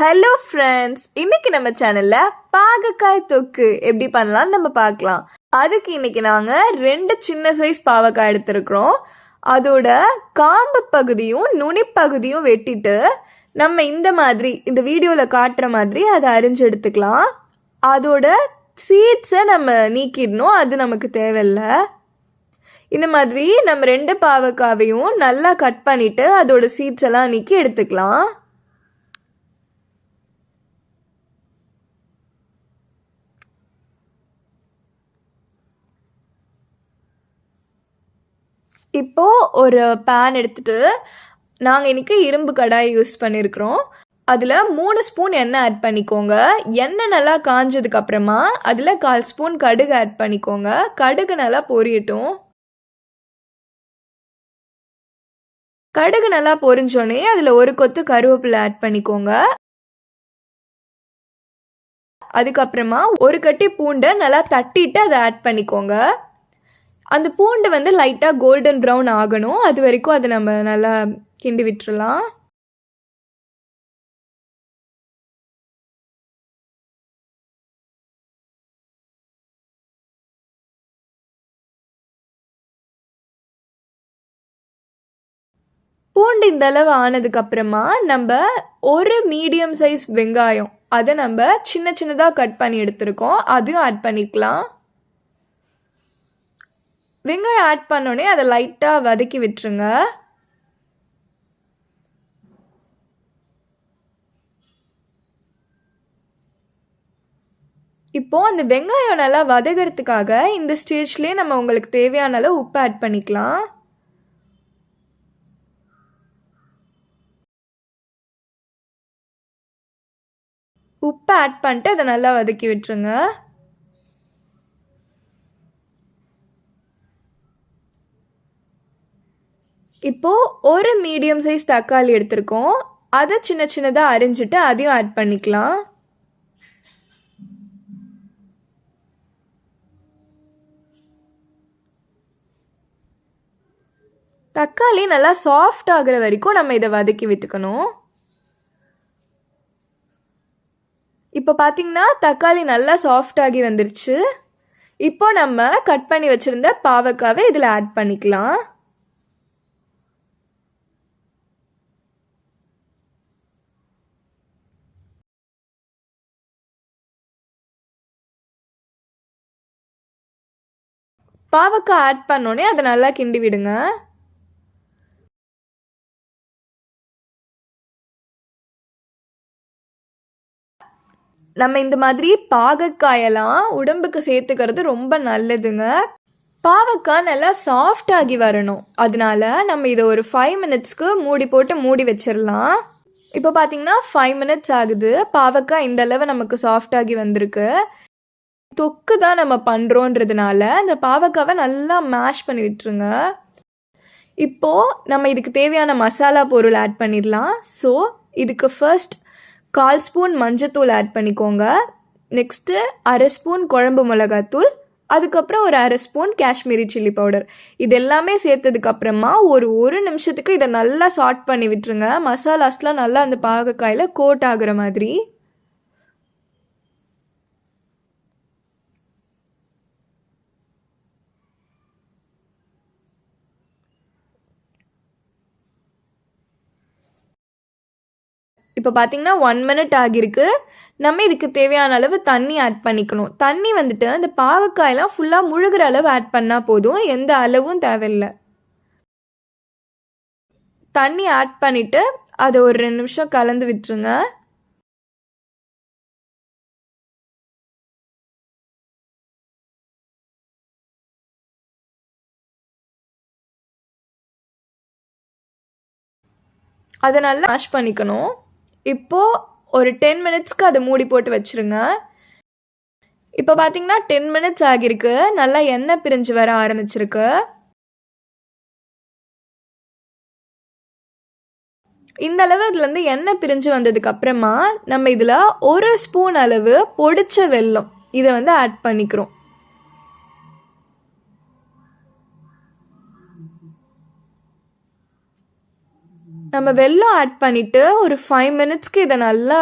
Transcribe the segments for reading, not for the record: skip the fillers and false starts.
Hello friends, இன்னைக்கு நம்ம சேனல்ல பாகக்காய் தொக்கு எப்படி பண்ணலாம்னு நம்ம பார்க்கலாம். அதுக்கு இன்னைக்கு நாங்கள் 2 சின்ன சைஸ் பாவக்காய் எடுத்துருக்குறோம். அதோட காம்பு பகுதியும் நுனிப்பகுதியும் வெட்டிட்டு நம்ம இந்த வீடியோவில் காட்டுற மாதிரி அதை அரிஞ்சு எடுத்துக்கலாம். அதோட சீட்ஸை நம்ம நீக்கிடணும், அது நமக்கு தேவையில்லை. இந்த மாதிரி நம்ம 2 பாவக்காவையும் நல்லா கட் பண்ணிவிட்டு அதோட சீட்ஸ் எல்லாம் நீக்கி எடுத்துக்கலாம். இப்போது ஒரு பேன் எடுத்துகிட்டு நாங்கள் இன்றைக்கி இரும்பு கடாய் யூஸ் பண்ணியிருக்கிறோம். அதில் 3 ஸ்பூன் எண்ணெய் ஆட் பண்ணிக்கோங்க. எண்ணெய் நல்லா காஞ்சதுக்கப்புறமா அதில் 1/4 ஸ்பூன் கடுகு ஆட் பண்ணிக்கோங்க. கடுகு நல்லா பொரியட்டும். கடுகு நல்லா பொரிஞ்சோடனே அதில் ஒரு கொத்து கருவேப்பிலை ஆட் பண்ணிக்கோங்க. அதுக்கப்புறமா ஒரு கட்டி பூண்டை நல்லா தட்டிட்டு அதை ஆட் பண்ணிக்கோங்க. அந்த பூண்டு லைட்டாக கோல்டன் ப்ரௌன் ஆகணும், அது வரைக்கும் அதை நம்ம நல்லா கிண்டி விட்டுறலாம். பூண்டு இந்த அளவு ஆனதுக்கப்புறமா நம்ம ஒரு மீடியம் சைஸ் வெங்காயம் அதை நம்ம சின்ன சின்னதாக கட் பண்ணி எடுத்துருக்கோம், அதையும் ஆட் பண்ணிக்கலாம். வெங்காயம் ஆட் பண்ணோடனே அதை லைட்டாக வதக்கி விட்டுருங்க. இப்போது அந்த வெங்காயம் நல்லா வதக்கிறதுக்காக இந்த ஸ்டேஜ்லேயே நம்ம உங்களுக்கு தேவையான அளவு உப்பு ஆட் பண்ணிக்கலாம். உப்பு ஆட் பண்ணிட்டு அதை நல்லா வதக்கி விட்டுருங்க. இப்போது ஒரு மீடியம் சைஸ் தக்காளி எடுத்திருக்கோம், அதை சின்ன சின்னதாக அரிஞ்சிட்டு அதையும் ஆட் பண்ணிக்கலாம். தக்காளி நல்லா சாஃப்ட் ஆகிற வரைக்கும் நம்ம இதை வதக்கி விட்டுக்கணும். இப்போ பார்த்தீங்கன்னா தக்காளி நல்லா சாஃப்ட் ஆகி வந்துருச்சு. இப்போ நம்ம கட் பண்ணி வச்சுருந்த பாவக்காவை இதில் ஆட் பண்ணிக்கலாம். பாவக்காய் ஆட் பண்ணோடனே அதை நல்லா கிண்டி விடுங்க. நம்ம இந்த மாதிரி பாகக்காயெல்லாம் உடம்புக்கு சேர்த்துக்கிறது ரொம்ப நல்லதுங்க. பாவக்காய் நல்லா சாஃப்ட் ஆகி வரணும், அதனால நம்ம இதை ஒரு 5 மினிட்ஸ்க்கு மூடி போட்டு மூடி வச்சிடலாம். இப்போ பார்த்தீங்கன்னா 5 மினிட்ஸ் ஆகுது. பாவக்காய் இந்த அளவு நமக்கு சாஃப்ட் ஆகி வந்திருக்கு. தொக்கு தான் நம்ம பண்ணுறோன்றதுனால இந்த பாவக்காவை நல்லா மேஷ் பண்ணி விட்டுருங்க. இப்போது நம்ம இதுக்கு தேவையான மசாலா பொருள் ஆட் பண்ணிடலாம். ஸோ இதுக்கு ஃபர்ஸ்ட் 1/4 ஸ்பூன் மஞ்சத்தூள் ஆட் பண்ணிக்கோங்க. நெக்ஸ்ட்டு 1/2 ஸ்பூன் குழம்பு மிளகாத்தூள், அதுக்கப்புறம் ஒரு 1/2 ஸ்பூன் காஷ்மீரி சில்லி பவுடர். இது எல்லாமே சேர்த்ததுக்கப்புறமா ஒரு நிமிஷத்துக்கு இதை நல்லா சாட் பண்ணி விட்டுருங்க. மசாலாஸ்லாம் நல்லா அந்த பாகக்காயில் கோட் ஆகுற மாதிரி. இப்போ பார்த்தீங்கன்னா 1 மினிட் ஆகியிருக்கு. நம்ம இதுக்கு தேவையான அளவு தண்ணி ஆட் பண்ணிக்கணும். தண்ணி அந்த பாவக்காயெல்லாம் ஃபுல்லாக முழுகிற அளவு ஆட் பண்ணால் போதும், எந்த அளவும் தேவையில்லை. தண்ணி ஆட் பண்ணிவிட்டு அதை ஒரு 2 நிமிஷம் கலந்து விட்டுருங்க. அதை நல்லா வாஷ் பண்ணிக்கணும். இப்போது ஒரு 10 மினிட்ஸ்க்கு அதை மூடி போட்டு வச்சுருங்க. இப்போ பார்த்தீங்கன்னா 10 மினிட்ஸ் ஆகியிருக்கு. நல்லா எண்ணெய் பிரிஞ்சு வர ஆரம்பிச்சிருக்கு. இந்த அளவு இதுலேருந்து எண்ணெய் பிரிஞ்சு வந்ததுக்கப்புறமா நம்ம இதில் 1 ஸ்பூன் அளவு பொடிச்ச வெல்லம் இதை ஆட் பண்ணிக்கிறோம். நம்ம வெல்லம் ஆட் பண்ணிவிட்டு ஒரு 5 மினிட்ஸ்க்கு இதை நல்லா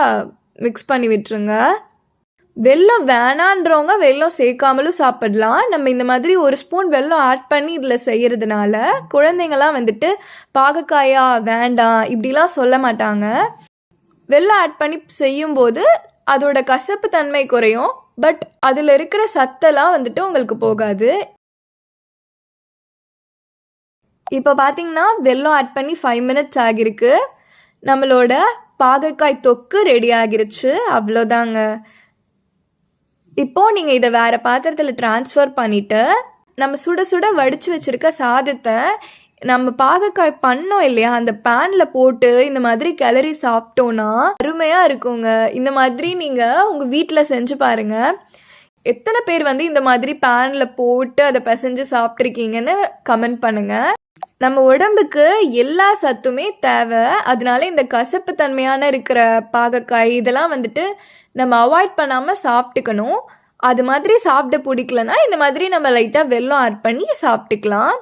மிக்ஸ் பண்ணி விட்டுருங்க. வெல்லம் வேணான்றவங்க வெல்லம் சேர்க்காமலும் சாப்பிடலாம். நம்ம இந்த மாதிரி ஒரு ஸ்பூன் வெல்லம் ஆட் பண்ணி இதில் செய்கிறதுனால குழந்தைங்களாம் வந்துட்டு பாகக்காயா வேண்டாம் இப்படிலாம் சொல்ல மாட்டாங்க. வெல்லம் ஆட் பண்ணி செய்யும்போது அதோட கசப்பு தன்மை குறையும், பட் அதில் இருக்கிற சத்தெல்லாம் வந்துட்டு உங்களுக்கு போகாது. இப்போ பார்த்தீங்கன்னா வெல்லம் ஆட் பண்ணி 5 மினிட்ஸ் ஆகிருக்கு. நம்மளோட பாகக்காய் தொக்கு ரெடி ஆகிருச்சு. அவ்வளோதாங்க. இப்போது நீங்கள் இதை வேறு பாத்திரத்தில் ட்ரான்ஸ்ஃபர் பண்ணிவிட்டு நம்ம சுட சுட வடித்து வச்சுருக்க சாதத்தை நம்ம பாகக்காய் பண்ணோம் இல்லையா அந்த பேனில் போட்டு இந்த மாதிரி கிளறி சாப்பிட்டோன்னா அருமையாக இருக்குங்க. இந்த மாதிரி நீங்கள் உங்கள் வீட்டில் செஞ்சு பாருங்கள். எத்தனை பேர் வந்து இந்த மாதிரி பேனில் போட்டு அதை பிசைஞ்சு சாப்பிட்ருக்கீங்கன்னு கமெண்ட் பண்ணுங்கள். நம்ம உடம்புக்கு எல்லா சத்துமே தேவை. அதனால இந்த கசப்பு தன்மையான இருக்கிற பாகக்காய் இதெல்லாம் வந்துட்டு நம்ம அவாய்ட் பண்ணாமல் சாப்பிட்டுக்கணும். அது மாதிரி சாப்பிட பிடிக்கலனா இந்த மாதிரி நம்ம லைட்டாக வெல்லம் ஆட் பண்ணி சாப்பிட்டுக்கலாம்.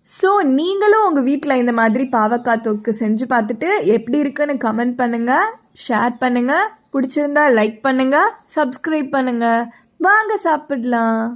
ஸோ நீங்களும் உங்கள் வீட்டில் இந்த மாதிரி பாவக்காய் தொக்கு செஞ்சு பார்த்துட்டு எப்படி இருக்குன்னு கமெண்ட் பண்ணுங்கள், ஷேர் பண்ணுங்கள், பிடிச்சிருந்தா லைக் பண்ணுங்கள், சப்ஸ்கிரைப் பண்ணுங்கள். வாங்க சாப்பிடலாம்.